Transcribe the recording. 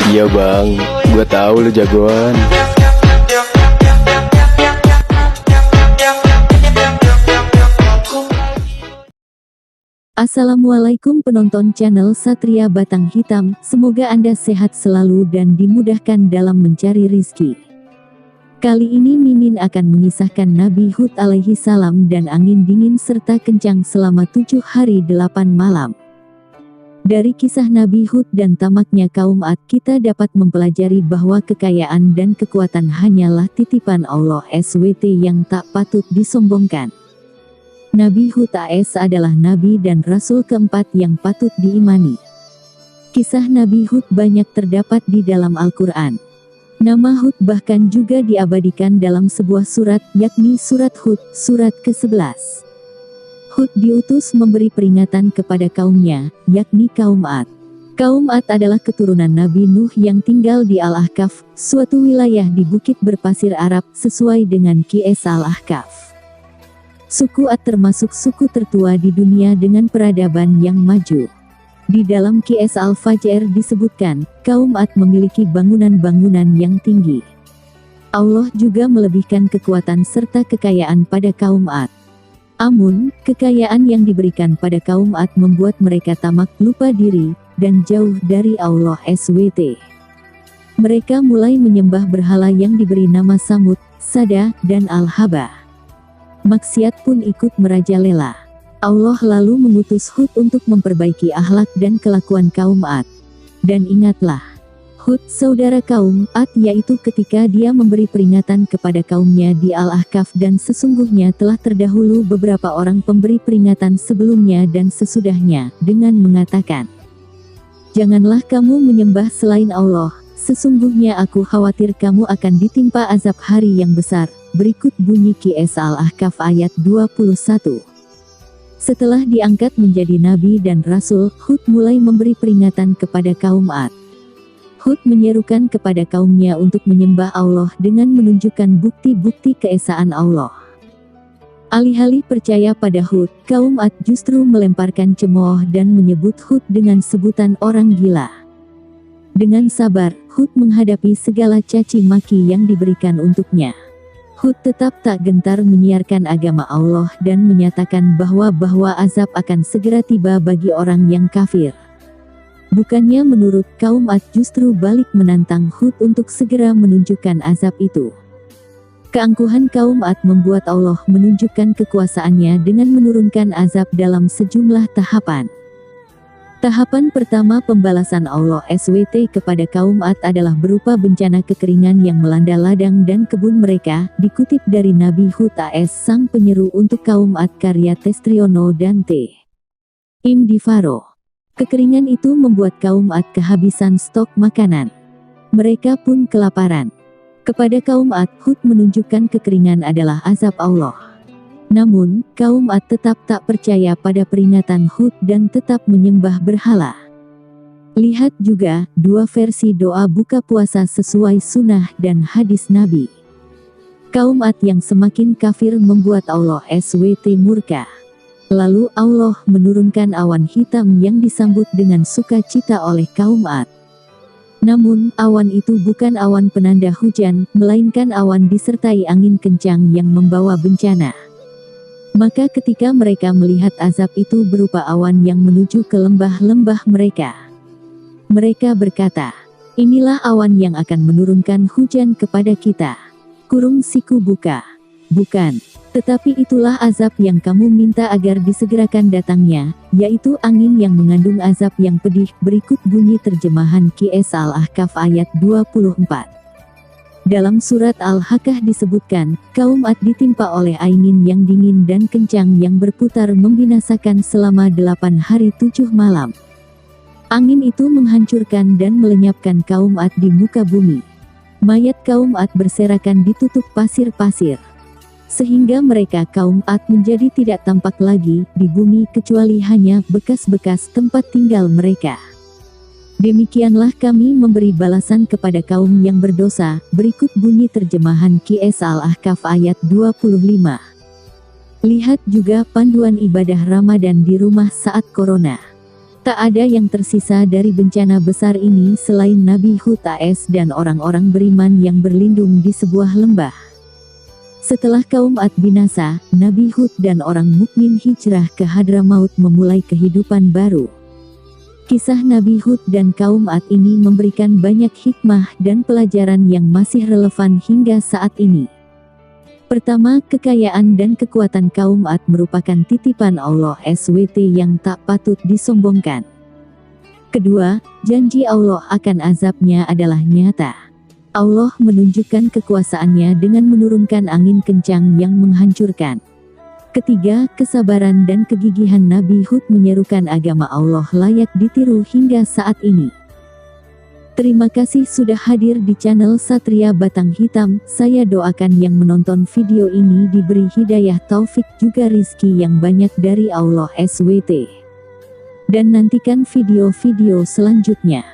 Iya bang, gue tahu lu jagoan. Assalamualaikum penonton channel Satria Batang Hitam, semoga Anda sehat selalu dan dimudahkan dalam mencari rizki. Kali ini Mimin akan mengisahkan Nabi Hud alaihi salam dan angin dingin serta kencang selama 7 hari 8 malam. Dari kisah Nabi Hud dan tamaknya kaum Ad, kita dapat mempelajari bahwa kekayaan dan kekuatan hanyalah titipan Allah SWT yang tak patut disombongkan. Nabi Hud AS adalah nabi dan rasul keempat yang patut diimani. Kisah Nabi Hud banyak terdapat di dalam Al-Quran. Nama Hud bahkan juga diabadikan dalam sebuah surat, yakni surat Hud, surat ke-11. Hud diutus memberi peringatan kepada kaumnya, yakni kaum Ad. Kaum Ad adalah keturunan Nabi Nuh yang tinggal di Al-Ahqaf, suatu wilayah di bukit berpasir Arab sesuai dengan Qs Al-Ahqaf. Suku Ad termasuk suku tertua di dunia dengan peradaban yang maju. Di dalam Qs Al-Fajr disebutkan, kaum Ad memiliki bangunan-bangunan yang tinggi. Allah juga melebihkan kekuatan serta kekayaan pada kaum Ad. Namun, kekayaan yang diberikan pada kaum Ad membuat mereka tamak, lupa diri, dan jauh dari Allah SWT. Mereka mulai menyembah berhala yang diberi nama Samud, Sada, dan Al-Haba. Maksiat pun ikut merajalela. Allah lalu mengutus Hud untuk memperbaiki akhlak dan kelakuan kaum Ad. Dan ingatlah, Hud saudara kaum Ad, yaitu ketika dia memberi peringatan kepada kaumnya di Al-Ahqaf, dan sesungguhnya telah terdahulu beberapa orang pemberi peringatan sebelumnya dan sesudahnya, dengan mengatakan, janganlah kamu menyembah selain Allah, sesungguhnya aku khawatir kamu akan ditimpa azab hari yang besar. Berikut bunyi Qs Al-Ahqaf ayat 21. Setelah diangkat menjadi nabi dan rasul, Hud mulai memberi peringatan kepada kaum Ad. Hud menyerukan kepada kaumnya untuk menyembah Allah dengan menunjukkan bukti-bukti keesaan Allah. Alih-alih percaya pada Hud, kaum Ad justru melemparkan cemooh dan menyebut Hud dengan sebutan orang gila. Dengan sabar, Hud menghadapi segala caci maki yang diberikan untuknya. Hud tetap tak gentar menyiarkan agama Allah dan menyatakan bahwa azab akan segera tiba bagi orang yang kafir. Bukannya menurut kaum Ad justru balik menantang Hud untuk segera menunjukkan azab itu. Keangkuhan kaum Ad membuat Allah menunjukkan kekuasaannya dengan menurunkan azab dalam sejumlah tahapan. Tahapan pertama pembalasan Allah SWT kepada kaum Ad adalah berupa bencana kekeringan yang melanda ladang dan kebun mereka, dikutip dari Nabi Hud AS sang penyeru untuk kaum Ad karya Testriono dan T. Im Divaro. Kekeringan itu membuat kaum Ad kehabisan stok makanan. Mereka pun kelaparan. Kepada kaum Ad, Hud menunjukkan kekeringan adalah azab Allah. Namun, kaum Ad tetap tak percaya pada peringatan Hud dan tetap menyembah berhala. Lihat juga, dua versi doa buka puasa sesuai sunnah dan hadis Nabi. Kaum Ad yang semakin kafir membuat Allah SWT murka. Lalu Allah menurunkan awan hitam yang disambut dengan sukacita oleh kaum Ad. Namun, awan itu bukan awan penanda hujan, melainkan awan disertai angin kencang yang membawa bencana. Maka ketika mereka melihat azab itu berupa awan yang menuju ke lembah-lembah mereka, mereka berkata, inilah awan yang akan menurunkan hujan kepada kita. Kurung siku buka. Bukan. Tetapi itulah azab yang kamu minta agar disegerakan datangnya, yaitu angin yang mengandung azab yang pedih. Berikut bunyi terjemahan Qs Al-Ahqaf ayat 24. Dalam surat Al-Haqqah disebutkan, kaum Ad ditimpa oleh angin yang dingin dan kencang yang berputar membinasakan selama 8 hari 7 malam. Angin itu menghancurkan dan melenyapkan kaum Ad di muka bumi. Mayat kaum Ad berserakan ditutup pasir-pasir. Sehingga mereka kaum Ad menjadi tidak tampak lagi di bumi kecuali hanya bekas-bekas tempat tinggal mereka. Demikianlah kami memberi balasan kepada kaum yang berdosa. Berikut bunyi terjemahan Qs Al-Ahqaf ayat 25. Lihat juga panduan ibadah Ramadan di rumah saat Corona. Tak ada yang tersisa dari bencana besar ini selain Nabi Hud AS dan orang-orang beriman yang berlindung di sebuah lembah. Setelah kaum Ad binasa, Nabi Hud dan orang mukmin hijrah ke Hadramaut memulai kehidupan baru. Kisah Nabi Hud dan kaum Ad ini memberikan banyak hikmah dan pelajaran yang masih relevan hingga saat ini. Pertama, kekayaan dan kekuatan kaum Ad merupakan titipan Allah SWT yang tak patut disombongkan. Kedua, janji Allah akan azabnya adalah nyata. Allah menunjukkan kekuasaannya dengan menurunkan angin kencang yang menghancurkan. Ketiga, kesabaran dan kegigihan Nabi Hud menyerukan agama Allah layak ditiru hingga saat ini. Terima kasih sudah hadir di channel Satria Batang Hitam. Saya doakan yang menonton video ini diberi hidayah taufik juga rizki yang banyak dari Allah SWT. Dan nantikan video-video selanjutnya.